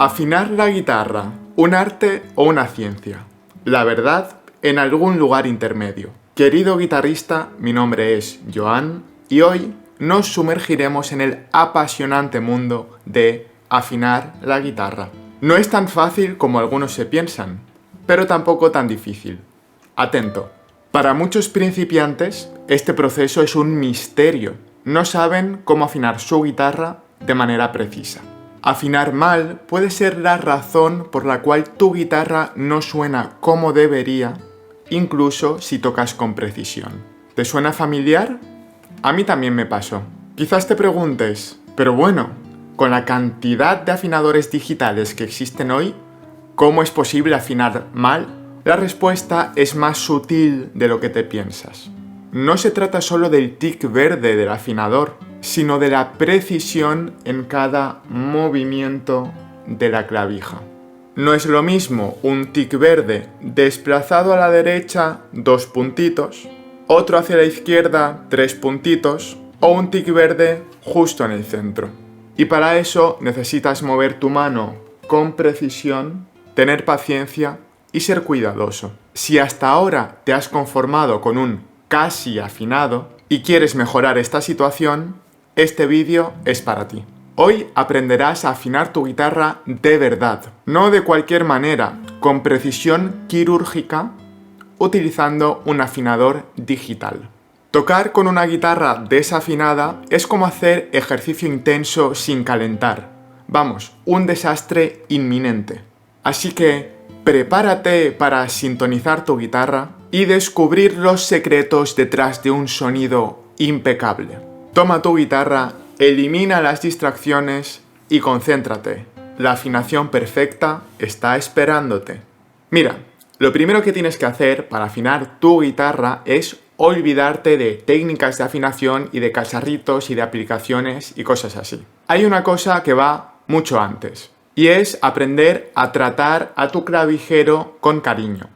Afinar la guitarra, ¿un arte o una ciencia? La verdad, en algún lugar intermedio. Querido guitarrista, mi nombre es Joan y hoy nos sumergiremos en el apasionante mundo de afinar la guitarra. No es tan fácil como algunos se piensan, pero tampoco tan difícil. Atento. Para muchos principiantes, este proceso es un misterio. No saben cómo afinar su guitarra de manera precisa. Afinar mal puede ser la razón por la cual tu guitarra no suena como debería, incluso si tocas con precisión. ¿Te suena familiar? A mí también me pasó. Quizás te preguntes, pero bueno, con la cantidad de afinadores digitales que existen hoy, ¿cómo es posible afinar mal? La respuesta es más sutil de lo que te piensas. No se trata solo del tic verde del afinador, sino de la precisión en cada movimiento de la clavija. No es lo mismo un tic verde desplazado a la derecha 2 puntitos, otro hacia la izquierda 3 puntitos o un tic verde justo en el centro. Y para eso necesitas mover tu mano con precisión, tener paciencia y ser cuidadoso. Si hasta ahora te has conformado con un casi afinado y quieres mejorar esta situación, este vídeo es para ti. Hoy aprenderás a afinar tu guitarra de verdad, no de cualquier manera, con precisión quirúrgica, utilizando un afinador digital. Tocar con una guitarra desafinada es como hacer ejercicio intenso sin calentar. Vamos, un desastre inminente. Así que prepárate para sintonizar tu guitarra y descubrir los secretos detrás de un sonido impecable. Toma tu guitarra, elimina las distracciones y concéntrate. La afinación perfecta está esperándote. Mira, lo primero que tienes que hacer para afinar tu guitarra es olvidarte de técnicas de afinación y de cacharritos y de aplicaciones y cosas así. Hay una cosa que va mucho antes y es aprender a tratar a tu clavijero con cariño.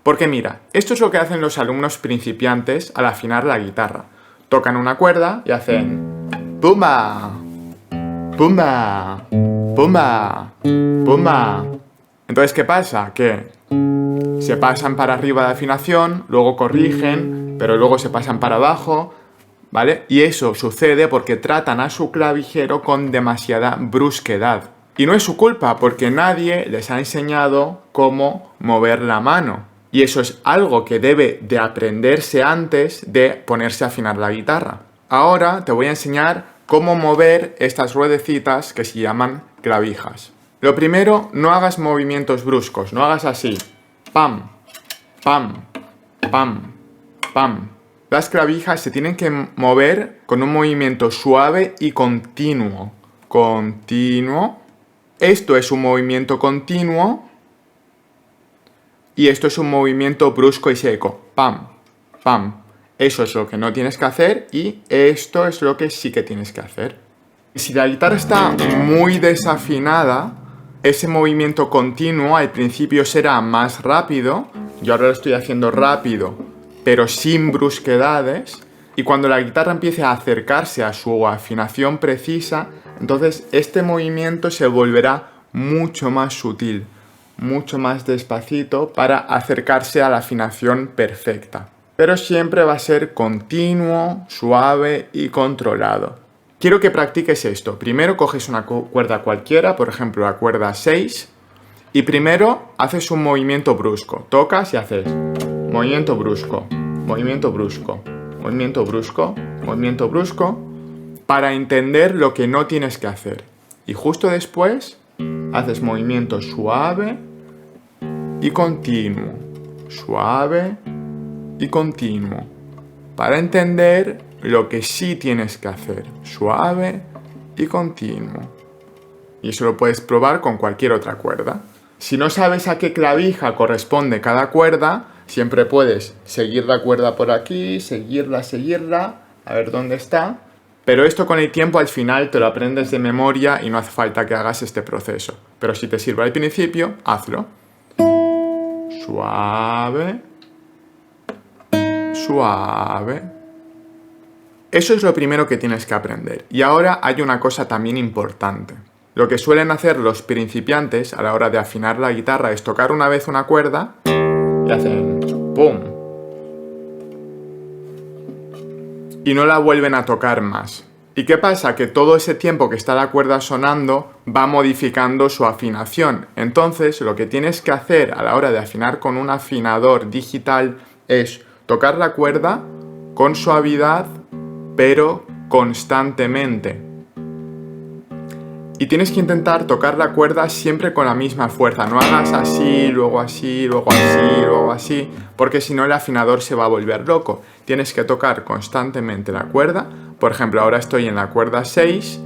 Porque mira, esto es lo que hacen los alumnos principiantes al afinar la guitarra. Tocan una cuerda y hacen ¡pumba! ¡Pumba! ¡Pumba! ¡Pumba! Entonces, ¿qué pasa? Que se pasan para arriba de afinación, luego corrigen, pero luego se pasan para abajo, ¿vale? Y eso sucede porque tratan a su clavijero con demasiada brusquedad. Y no es su culpa, porque nadie les ha enseñado cómo mover la mano. Y eso es algo que debe de aprenderse antes de ponerse a afinar la guitarra. Ahora te voy a enseñar cómo mover estas ruedecitas que se llaman clavijas. Lo primero, no hagas movimientos bruscos, no hagas así. Pam, pam, pam, pam. Las clavijas se tienen que mover con un movimiento suave y continuo. Continuo. Esto es un movimiento continuo. Y esto es un movimiento brusco y seco. Pam, pam. Eso es lo que no tienes que hacer y esto es lo que sí que tienes que hacer. Si la guitarra está muy desafinada, ese movimiento continuo al principio será más rápido. Yo ahora lo estoy haciendo rápido, pero sin brusquedades. Y cuando la guitarra empiece a acercarse a su afinación precisa, entonces este movimiento se volverá mucho más sutil, mucho más despacito para acercarse a la afinación perfecta. Pero siempre va a ser continuo, suave y controlado. Quiero que practiques esto. Primero coges una cuerda cualquiera, por ejemplo la cuerda 6, y primero haces un movimiento brusco. Tocas y haces movimiento brusco, movimiento brusco, movimiento brusco, movimiento brusco, para entender lo que no tienes que hacer. Y justo después haces movimiento suave y continuo, suave y continuo, para entender lo que sí tienes que hacer, suave y continuo. Y eso lo puedes probar con cualquier otra cuerda. Si no sabes a qué clavija corresponde cada cuerda, siempre puedes seguir la cuerda por aquí, seguirla, a ver dónde está. Pero esto con el tiempo al final te lo aprendes de memoria y no hace falta que hagas este proceso. Pero si te sirve al principio, hazlo. Suave, suave. Eso es lo primero que tienes que aprender. Y ahora hay una cosa también importante. Lo que suelen hacer los principiantes a la hora de afinar la guitarra es tocar una vez una cuerda y hacen ¡pum! Y no la vuelven a tocar más. ¿Y qué pasa? Que todo ese tiempo que está la cuerda sonando va modificando su afinación. Entonces, lo que tienes que hacer a la hora de afinar con un afinador digital es tocar la cuerda con suavidad, pero constantemente. Y tienes que intentar tocar la cuerda siempre con la misma fuerza. No hagas así, luego así, luego así, luego así, porque si no el afinador se va a volver loco. Tienes que tocar constantemente la cuerda. Por ejemplo, ahora estoy en la cuerda 6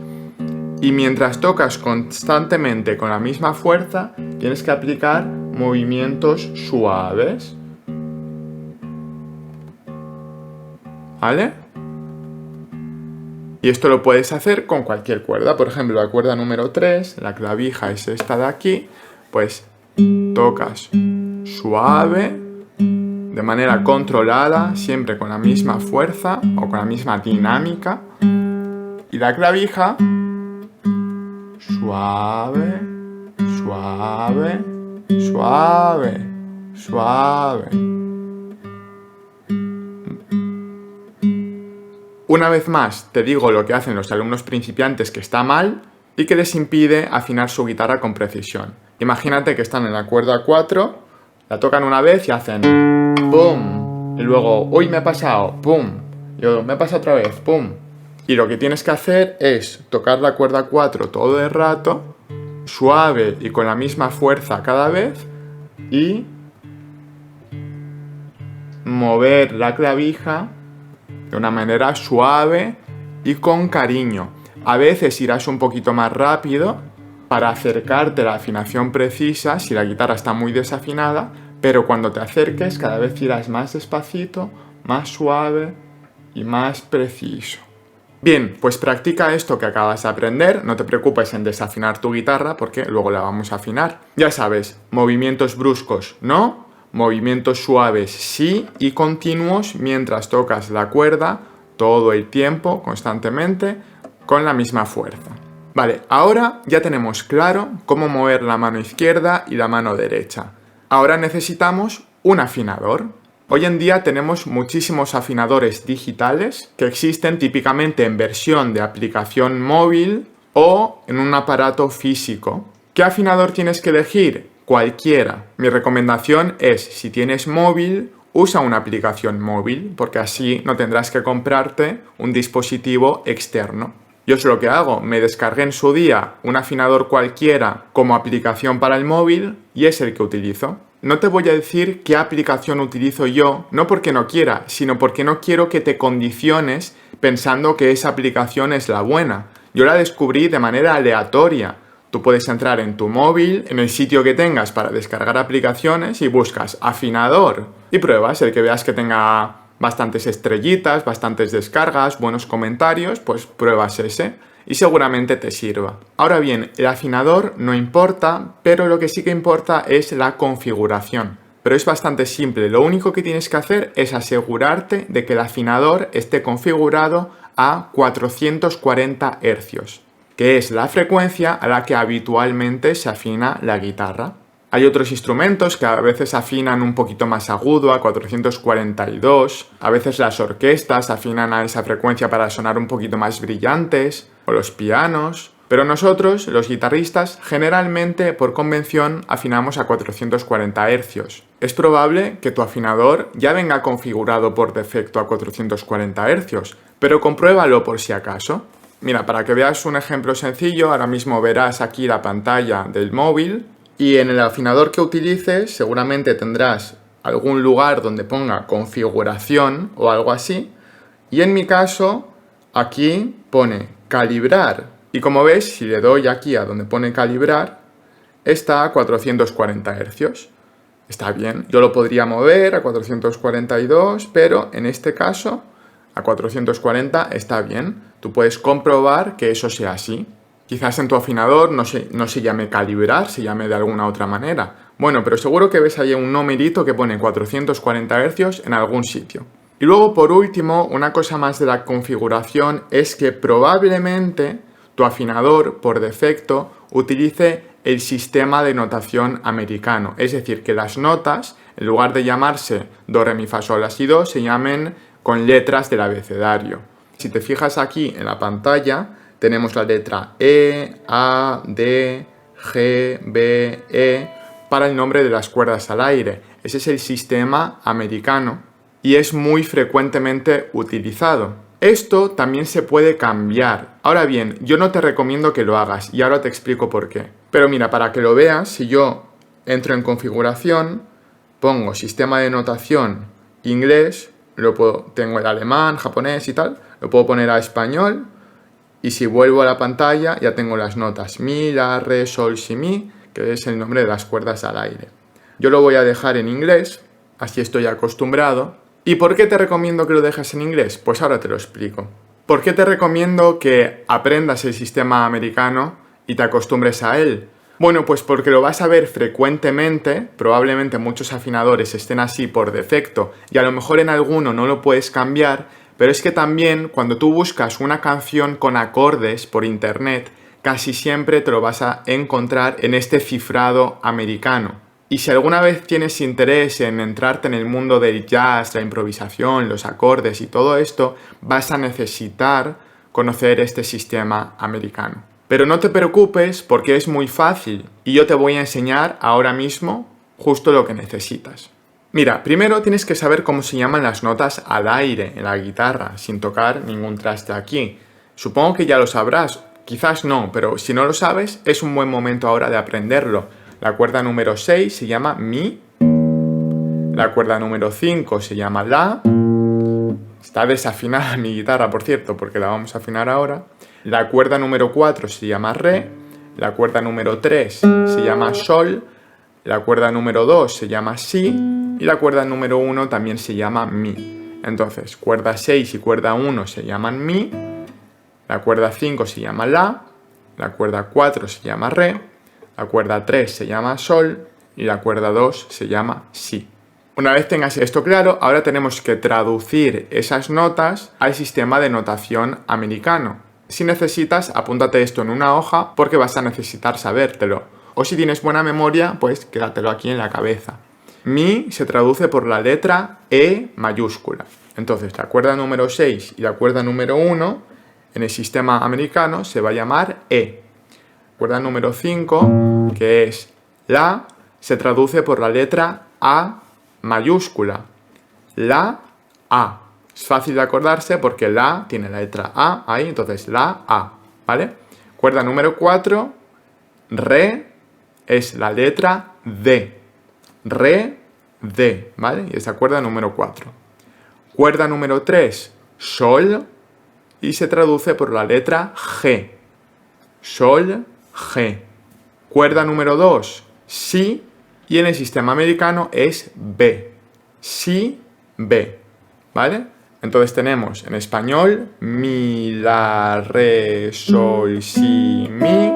y mientras tocas constantemente con la misma fuerza, tienes que aplicar movimientos suaves. ¿Vale? Y esto lo puedes hacer con cualquier cuerda. Por ejemplo, la cuerda número 3, la clavija es esta de aquí, pues tocas suave, de manera controlada, siempre con la misma fuerza o con la misma dinámica. Y la clavija, suave, suave, suave, suave. Una vez más, te digo lo que hacen los alumnos principiantes que está mal y que les impide afinar su guitarra con precisión. Imagínate que están en la cuerda 4, la tocan una vez y hacen ¡pum! Y luego, ¡uy, me he pasado! ¡Pum! Y luego, me he pasado otra vez, ¡pum! Y lo que tienes que hacer es tocar la cuerda 4 todo el rato, suave y con la misma fuerza cada vez, y mover la clavija de una manera suave y con cariño. A veces irás un poquito más rápido para acercarte a la afinación precisa si la guitarra está muy desafinada, pero cuando te acerques cada vez irás más despacito, más suave y más preciso. Bien, pues practica esto que acabas de aprender, no te preocupes en desafinar tu guitarra porque luego la vamos a afinar. Ya sabes, movimientos bruscos no, movimientos suaves sí y continuos mientras tocas la cuerda todo el tiempo, constantemente, con la misma fuerza. Vale, ahora ya tenemos claro cómo mover la mano izquierda y la mano derecha. Ahora necesitamos un afinador. Hoy en día tenemos muchísimos afinadores digitales que existen típicamente en versión de aplicación móvil o en un aparato físico. ¿Qué afinador tienes que elegir? Cualquiera. Mi recomendación es, si tienes móvil, usa una aplicación móvil, porque así no tendrás que comprarte un dispositivo externo. Yo es lo que hago, me descargué en su día un afinador cualquiera como aplicación para el móvil y es el que utilizo. No te voy a decir qué aplicación utilizo yo, no porque no quiera, sino porque no quiero que te condiciones pensando que esa aplicación es la buena. Yo la descubrí de manera aleatoria. Tú puedes entrar en tu móvil, en el sitio que tengas para descargar aplicaciones y buscas afinador y pruebas el que veas que tenga bastantes estrellitas, bastantes descargas, buenos comentarios, pues pruebas ese y seguramente te sirva. Ahora bien, el afinador no importa, pero lo que sí que importa es la configuración. Pero es bastante simple, lo único que tienes que hacer es asegurarte de que el afinador esté configurado a 440 Hz, que es la frecuencia a la que habitualmente se afina la guitarra. Hay otros instrumentos que a veces afinan un poquito más agudo, a 442, a veces las orquestas afinan a esa frecuencia para sonar un poquito más brillantes, o los pianos, pero nosotros, los guitarristas, generalmente por convención afinamos a 440 Hz. Es probable que tu afinador ya venga configurado por defecto a 440 Hz, pero compruébalo por si acaso. Mira, para que veas un ejemplo sencillo, ahora mismo verás aquí la pantalla del móvil y en el afinador que utilices seguramente tendrás algún lugar donde ponga configuración o algo así. Y en mi caso, aquí pone calibrar. Y como ves, si le doy aquí a donde pone calibrar, está a 440 Hz. Está bien, yo lo podría mover a 442, pero en este caso a 440 está bien. Tú puedes comprobar que eso sea así. Quizás en tu afinador no se llame calibrar, se llame de alguna otra manera. Bueno, pero seguro que ves ahí un numerito que pone 440 Hz en algún sitio. Y luego, por último, una cosa más de la configuración es que probablemente tu afinador, por defecto, utilice el sistema de notación americano. Es decir, que las notas, en lugar de llamarse do, re, mi, fa, sol, la, si, do, se llamen con letras del abecedario. Si te fijas aquí en la pantalla, tenemos la letra E, A, D, G, B, E para el nombre de las cuerdas al aire. Ese es el sistema americano y es muy frecuentemente utilizado. Esto también se puede cambiar. Ahora bien, yo no te recomiendo que lo hagas y ahora te explico por qué. Pero mira, para que lo veas, si yo entro en configuración, pongo sistema de notación inglés, tengo el alemán, japonés y tal, lo puedo poner a español y si vuelvo a la pantalla ya tengo las notas mi, la, re, sol, si, mi, que es el nombre de las cuerdas al aire. Yo lo voy a dejar en inglés, así estoy acostumbrado. ¿Y por qué te recomiendo que lo dejes en inglés? Pues ahora te lo explico. ¿Por qué te recomiendo que aprendas el sistema americano y te acostumbres a él? Bueno, pues porque lo vas a ver frecuentemente, probablemente muchos afinadores estén así por defecto y a lo mejor en alguno no lo puedes cambiar, pero es que también cuando tú buscas una canción con acordes por internet, casi siempre te lo vas a encontrar en este cifrado americano. Y si alguna vez tienes interés en entrarte en el mundo del jazz, la improvisación, los acordes y todo esto, vas a necesitar conocer este sistema americano. Pero no te preocupes porque es muy fácil y yo te voy a enseñar ahora mismo justo lo que necesitas. Mira, primero tienes que saber cómo se llaman las notas al aire en la guitarra, sin tocar ningún traste aquí. Supongo que ya lo sabrás, quizás no, pero si no lo sabes, es un buen momento ahora de aprenderlo. La cuerda número 6 se llama mi, la cuerda número 5 se llama la, está desafinada mi guitarra, por cierto, porque la vamos a afinar ahora. La cuerda número 4 se llama re, la cuerda número 3 se llama sol, la cuerda número 2 se llama si y la cuerda número 1 también se llama mi. Entonces, cuerda 6 y cuerda 1 se llaman mi, la cuerda 5 se llama la cuerda 4 se llama re, la cuerda 3 se llama sol y la cuerda 2 se llama si. Una vez tengas esto claro, ahora tenemos que traducir esas notas al sistema de notación americano. Si necesitas, apúntate esto en una hoja porque vas a necesitar sabértelo. O si tienes buena memoria, pues quédatelo aquí en la cabeza. Mi se traduce por la letra E mayúscula. Entonces, la cuerda número 6 y la cuerda número 1 en el sistema americano se va a llamar E. La cuerda número 5, que es la, se traduce por la letra A mayúscula. La, A. Es fácil de acordarse porque la tiene la letra A ahí, entonces la A, ¿vale? Cuerda número 4, re, es la letra D. Re, D, ¿vale? Y esa cuerda número 4. Cuerda número 3, sol, y se traduce por la letra G. Sol, G. Cuerda número 2, si, y en el sistema americano es B. Si, B, ¿vale? Entonces tenemos en español mi, la, re, sol, si, mi,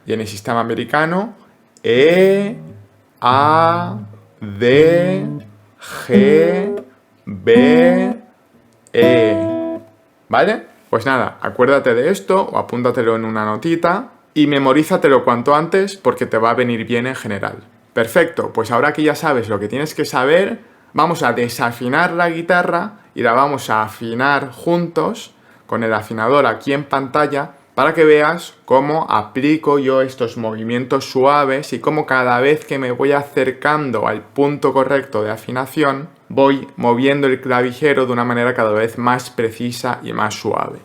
y en el sistema americano E, A, D, G, B, E, ¿vale? Pues nada, acuérdate de esto o apúntatelo en una notita y memorízatelo cuanto antes porque te va a venir bien en general. Perfecto, pues ahora que ya sabes lo que tienes que saber, vamos a desafinar la guitarra y la vamos a afinar juntos con el afinador aquí en pantalla para que veas cómo aplico yo estos movimientos suaves y cómo cada vez que me voy acercando al punto correcto de afinación voy moviendo el clavijero de una manera cada vez más precisa y más suave.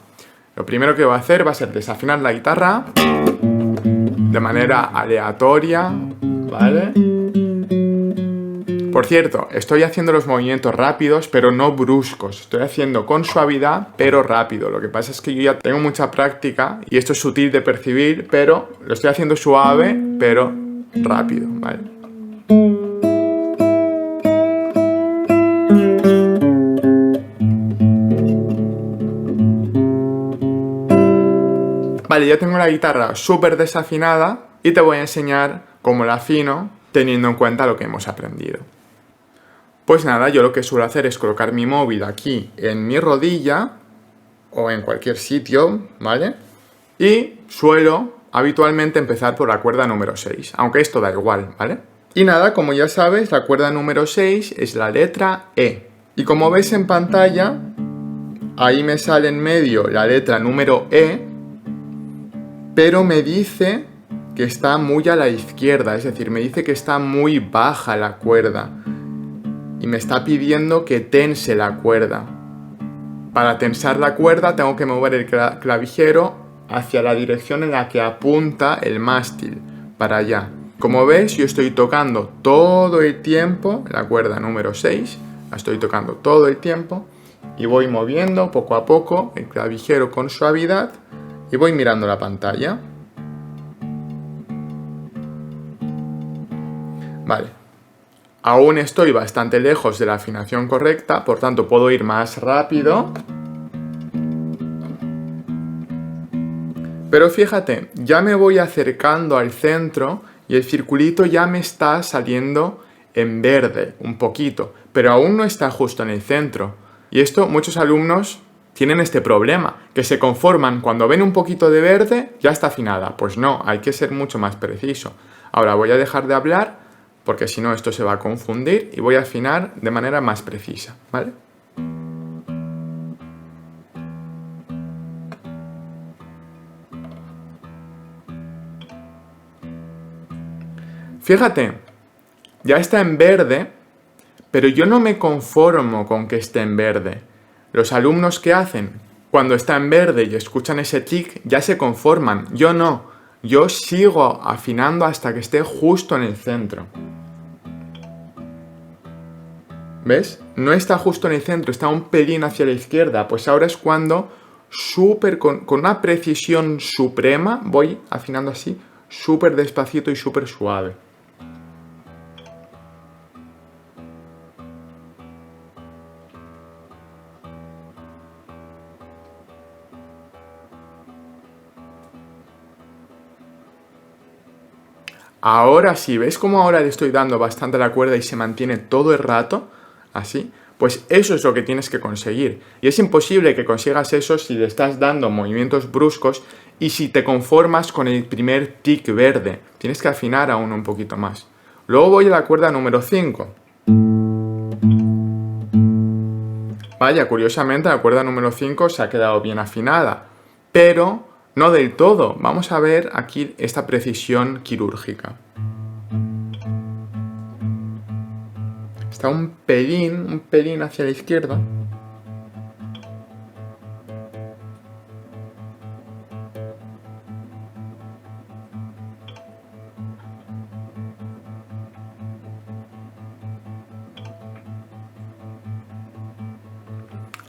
Lo primero que voy a hacer va a ser desafinar la guitarra de manera aleatoria, ¿vale? Por cierto, estoy haciendo los movimientos rápidos, pero no bruscos. Estoy haciendo con suavidad, pero rápido. Lo que pasa es que yo ya tengo mucha práctica y esto es sutil de percibir, pero lo estoy haciendo suave, pero rápido, ¿vale? Vale, ya tengo la guitarra súper desafinada y te voy a enseñar cómo la afino teniendo en cuenta lo que hemos aprendido. Pues nada, yo lo que suelo hacer es colocar mi móvil aquí en mi rodilla o en cualquier sitio, ¿vale? Y suelo habitualmente empezar por la cuerda número 6, aunque esto da igual, ¿vale? Y nada, como ya sabes, la cuerda número 6 es la letra E. Y como ves en pantalla, ahí me sale en medio la letra número E, pero me dice que está muy a la izquierda, es decir, me dice que está muy baja la cuerda. Y me está pidiendo que tense la cuerda. Para tensar la cuerda tengo que mover el clavijero hacia la dirección en la que apunta el mástil, para allá. Como ves, yo estoy tocando todo el tiempo la cuerda número 6, la estoy tocando todo el tiempo y voy moviendo poco a poco el clavijero con suavidad y voy mirando la pantalla. Vale. Aún estoy bastante lejos de la afinación correcta, por tanto puedo ir más rápido. Pero fíjate, ya me voy acercando al centro y el circulito ya me está saliendo en verde un poquito, pero aún no está justo en el centro. Y esto muchos alumnos tienen este problema, que se conforman cuando ven un poquito de verde, ya está afinada. Pues no, hay que ser mucho más preciso. Ahora voy a dejar de hablar porque si no esto se va a confundir y voy a afinar de manera más precisa, ¿vale? Fíjate, ya está en verde, pero yo no me conformo con que esté en verde. Los alumnos que hacen cuando está en verde y escuchan ese tic ya se conforman, yo no. Yo sigo afinando hasta que esté justo en el centro. ¿Ves? No está justo en el centro, está un pelín hacia la izquierda. Pues ahora es cuando con una precisión suprema voy afinando así, súper despacito y súper suave. Ahora sí, ¿ves cómo ahora le estoy dando bastante la cuerda y se mantiene todo el rato? Así. Pues eso es lo que tienes que conseguir. Y es imposible que consigas eso si le estás dando movimientos bruscos y si te conformas con el primer tic verde. Tienes que afinar aún un poquito más. Luego voy a la cuerda número 5. Vaya, curiosamente la cuerda número 5 se ha quedado bien afinada. Pero no del todo. Vamos a ver aquí esta precisión quirúrgica. Está un pelín hacia la izquierda.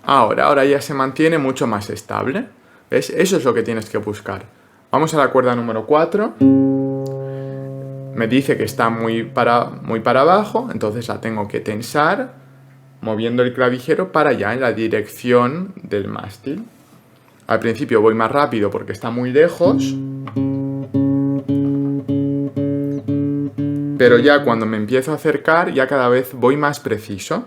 Ahora ya se mantiene mucho más estable. ¿Ves? Eso es lo que tienes que buscar. Vamos a la cuerda número 4. Me dice que está muy para abajo, entonces la tengo que tensar, moviendo el clavijero para allá, en la dirección del mástil. Al principio voy más rápido porque está muy lejos, pero ya cuando me empiezo a acercar, ya cada vez voy más preciso.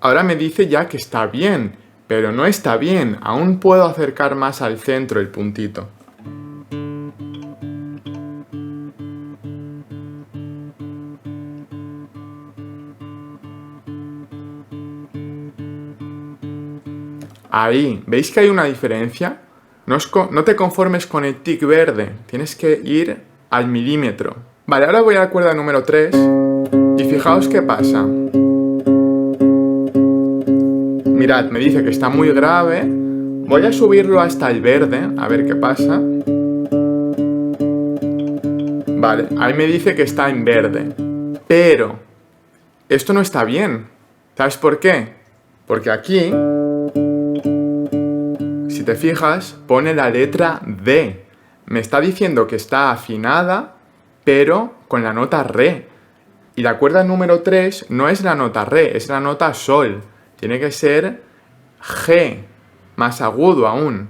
Ahora me dice ya que está bien, pero no está bien, aún puedo acercar más al centro el puntito. Ahí, ¿veis que hay una diferencia? No te conformes con el tic verde, tienes que ir al milímetro. Vale, ahora voy a la cuerda número 3 y fijaos qué pasa. Mirad, me dice que está muy grave. Voy a subirlo hasta el verde, a ver qué pasa. Vale, ahí me dice que está en verde. Pero esto no está bien. ¿Sabes por qué? Porque aquí, si te fijas, pone la letra D. Me está diciendo que está afinada, pero con la nota Re. Y la cuerda número 3 no es la nota Re, es la nota Sol. Tiene que ser G, más agudo aún.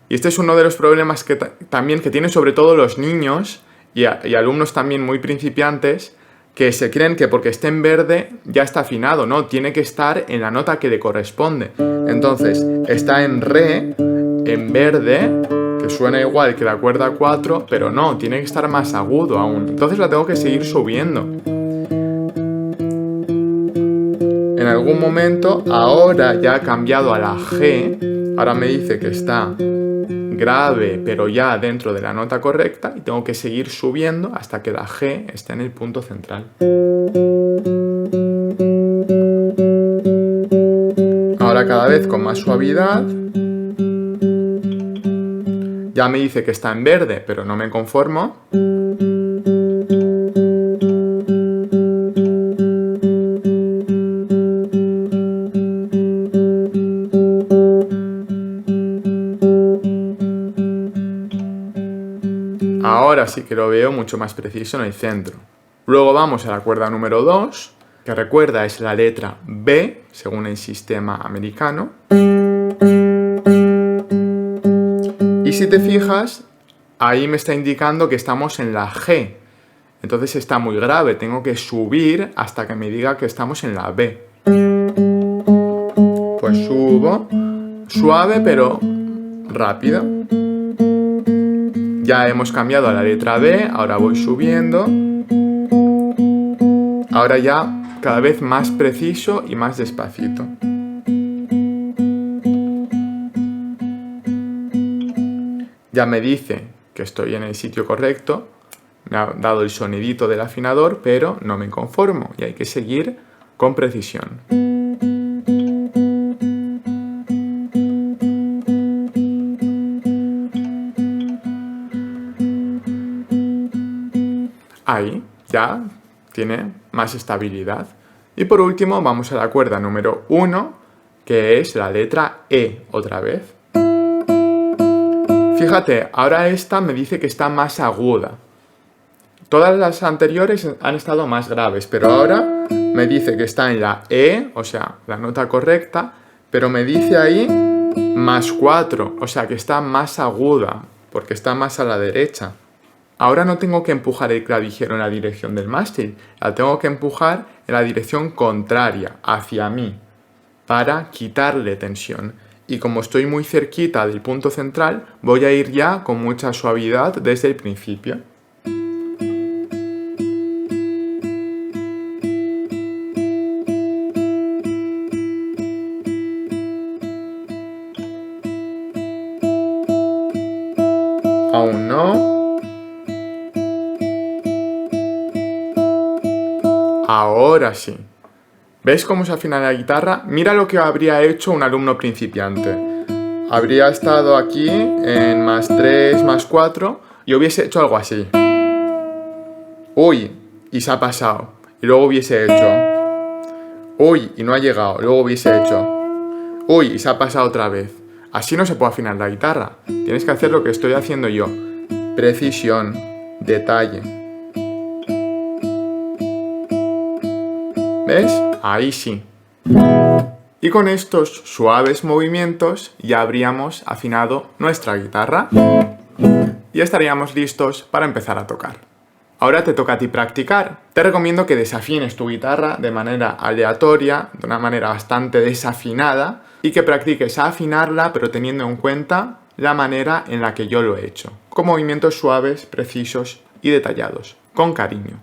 Y este es uno de los problemas que también que tienen sobre todo los niños y alumnos también muy principiantes, que se creen que porque esté en verde ya está afinado, no, tiene que estar en la nota que le corresponde. Entonces, está en re, en verde, que suena igual que la cuerda 4, pero no, tiene que estar más agudo aún. Entonces la tengo que seguir subiendo. En algún momento, ahora ya ha cambiado a la G, ahora me dice que está grave, pero ya dentro de la nota correcta, y tengo que seguir subiendo hasta que la G esté en el punto central. Ahora cada vez con más suavidad. Ya me dice que está en verde, pero no me conformo. Ahora sí que lo veo mucho más preciso en el centro. Luego vamos a la cuerda número 2, que recuerda es la letra B, según el sistema americano. Y si te fijas, ahí me está indicando que estamos en la G. Entonces está muy grave, tengo que subir hasta que me diga que estamos en la B. Pues subo, suave pero rápido. Ya hemos cambiado a la letra B, ahora voy subiendo. Ahora ya cada vez más preciso y más despacito. Ya me dice que estoy en el sitio correcto, me ha dado el sonidito del afinador, pero no me conformo y hay que seguir con precisión. Ahí ya tiene más estabilidad. Y por último vamos a la cuerda número 1, que es la letra E otra vez. Fíjate, ahora esta me dice que está más aguda. Todas las anteriores han estado más graves, pero ahora me dice que está en la E, o sea, la nota correcta, pero me dice ahí más 4, o sea que está más aguda, porque está más a la derecha. Ahora no tengo que empujar el clavijero en la dirección del mástil, la tengo que empujar en la dirección contraria, hacia mí, para quitarle tensión. Y como estoy muy cerquita del punto central, voy a ir ya con mucha suavidad desde el principio. Aún no. Ahora sí. ¿Ves cómo se afina la guitarra? Mira lo que habría hecho un alumno principiante. Habría estado aquí en más 3, más 4 y hubiese hecho algo así. Uy, y se ha pasado. Y luego hubiese hecho. Uy, y no ha llegado. Luego hubiese hecho. Uy, y se ha pasado otra vez. Así no se puede afinar la guitarra. Tienes que hacer lo que estoy haciendo yo. Precisión, detalle. ¿Ves? Ahí sí. Y con estos suaves movimientos ya habríamos afinado nuestra guitarra y estaríamos listos para empezar a tocar. Ahora te toca a ti practicar. Te recomiendo que desafines tu guitarra de manera aleatoria, de una manera bastante desafinada, y que practiques a afinarla pero teniendo en cuenta la manera en la que yo lo he hecho, con movimientos suaves, precisos y detallados, con cariño.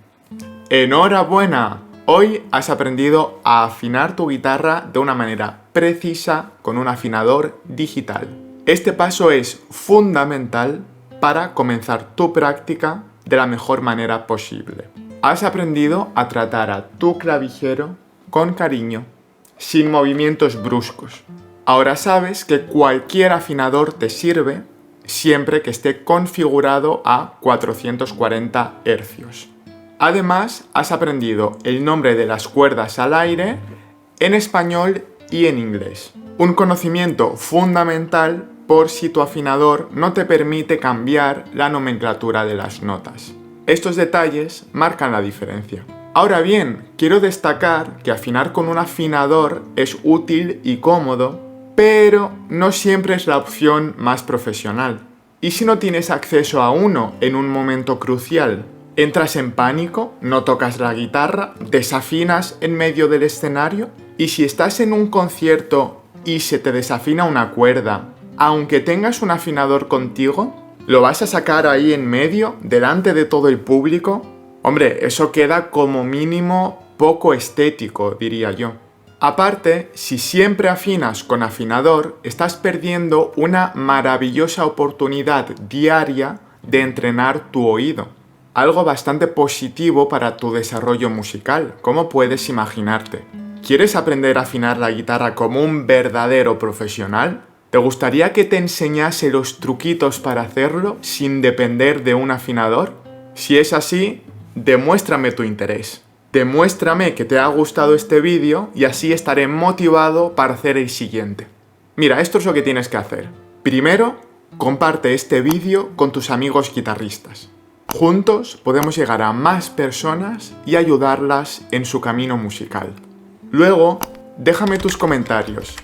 ¡Enhorabuena! Hoy has aprendido a afinar tu guitarra de una manera precisa con un afinador digital. Este paso es fundamental para comenzar tu práctica de la mejor manera posible. Has aprendido a tratar a tu clavijero con cariño, sin movimientos bruscos. Ahora sabes que cualquier afinador te sirve siempre que esté configurado a 440 Hz. Además, has aprendido el nombre de las cuerdas al aire en español y en inglés. Un conocimiento fundamental por si tu afinador no te permite cambiar la nomenclatura de las notas. Estos detalles marcan la diferencia. Ahora bien, quiero destacar que afinar con un afinador es útil y cómodo, pero no siempre es la opción más profesional. ¿Y si no tienes acceso a uno en un momento crucial? ¿Entras en pánico? ¿No tocas la guitarra? ¿Desafinas en medio del escenario? Y si estás en un concierto y se te desafina una cuerda, aunque tengas un afinador contigo, ¿lo vas a sacar ahí en medio, delante de todo el público? Hombre, eso queda como mínimo poco estético, diría yo. Aparte, si siempre afinas con afinador, estás perdiendo una maravillosa oportunidad diaria de entrenar tu oído. Algo bastante positivo para tu desarrollo musical, como puedes imaginarte. ¿Quieres aprender a afinar la guitarra como un verdadero profesional? ¿Te gustaría que te enseñase los truquitos para hacerlo sin depender de un afinador? Si es así, demuéstrame tu interés. Demuéstrame que te ha gustado este vídeo y así estaré motivado para hacer el siguiente. Mira, esto es lo que tienes que hacer. Primero, comparte este vídeo con tus amigos guitarristas. Juntos podemos llegar a más personas y ayudarlas en su camino musical. Luego, déjame tus comentarios.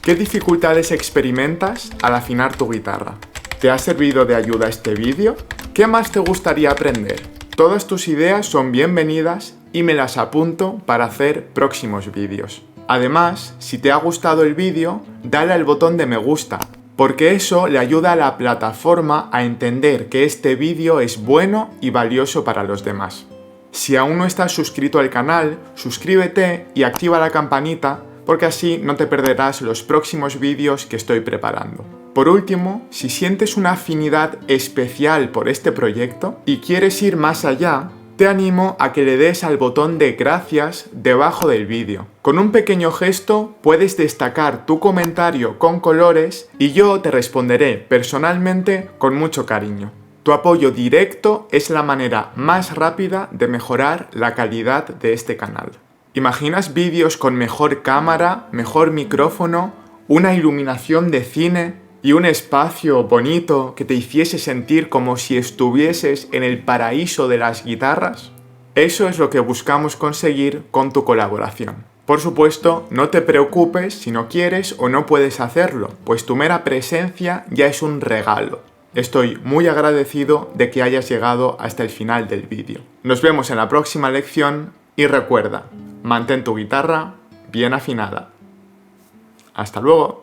¿Qué dificultades experimentas al afinar tu guitarra? ¿Te ha servido de ayuda este vídeo? ¿Qué más te gustaría aprender? Todas tus ideas son bienvenidas y me las apunto para hacer próximos vídeos. Además, si te ha gustado el vídeo, dale al botón de me gusta, porque eso le ayuda a la plataforma a entender que este vídeo es bueno y valioso para los demás. Si aún no estás suscrito al canal, suscríbete y activa la campanita, porque así no te perderás los próximos vídeos que estoy preparando. Por último, si sientes una afinidad especial por este proyecto y quieres ir más allá, te animo a que le des al botón de gracias debajo del vídeo. Con un pequeño gesto puedes destacar tu comentario con colores y yo te responderé personalmente con mucho cariño. Tu apoyo directo es la manera más rápida de mejorar la calidad de este canal. ¿Imaginas vídeos con mejor cámara, mejor micrófono, una iluminación de cine y un espacio bonito que te hiciese sentir como si estuvieses en el paraíso de las guitarras? Eso es lo que buscamos conseguir con tu colaboración. Por supuesto, no te preocupes si no quieres o no puedes hacerlo, pues tu mera presencia ya es un regalo. Estoy muy agradecido de que hayas llegado hasta el final del vídeo. Nos vemos en la próxima lección y recuerda, mantén tu guitarra bien afinada. ¡Hasta luego!